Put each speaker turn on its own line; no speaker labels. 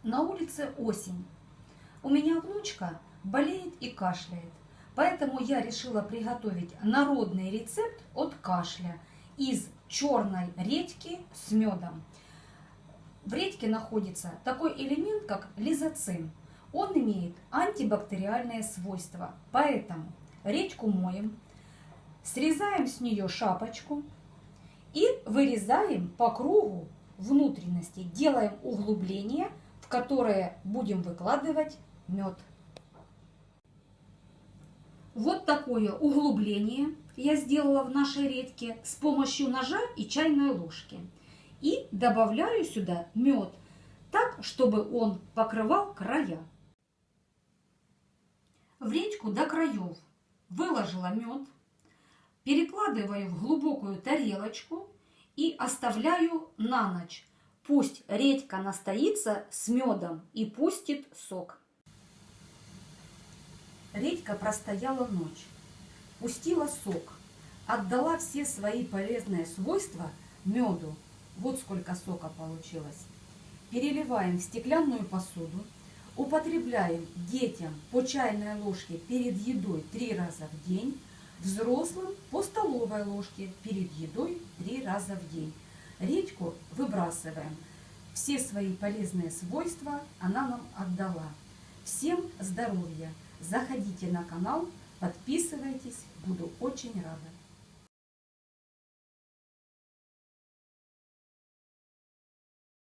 На улице осень. У меня внучка болеет и кашляет. Поэтому я решила приготовить народный рецепт от кашля из черной редьки с медом. В редьке находится такой элемент, как лизоцим. Он имеет антибактериальные свойства. Поэтому редьку моем, срезаем с нее шапочку и вырезаем по кругу внутренности. Делаем углубление, в которое будем выкладывать мед. Вот такое углубление я сделала в нашей редьке с помощью ножа и чайной ложки. И добавляю сюда мед, так, чтобы он покрывал края. В редьку до краев выложила мед, перекладываю в глубокую тарелочку и оставляю на ночь. Пусть редька настоится с медом и пустит сок. Редька простояла ночь, пустила сок, отдала все свои полезные свойства меду. Вот сколько сока получилось. Переливаем в стеклянную посуду, употребляем детям по чайной ложке перед едой 3 раза в день, взрослым по столовой ложке перед едой 3 раза в день. Редьку выбрасываем. Все свои полезные свойства она нам отдала. Всем здоровья! Заходите на канал, подписывайтесь, буду очень рада.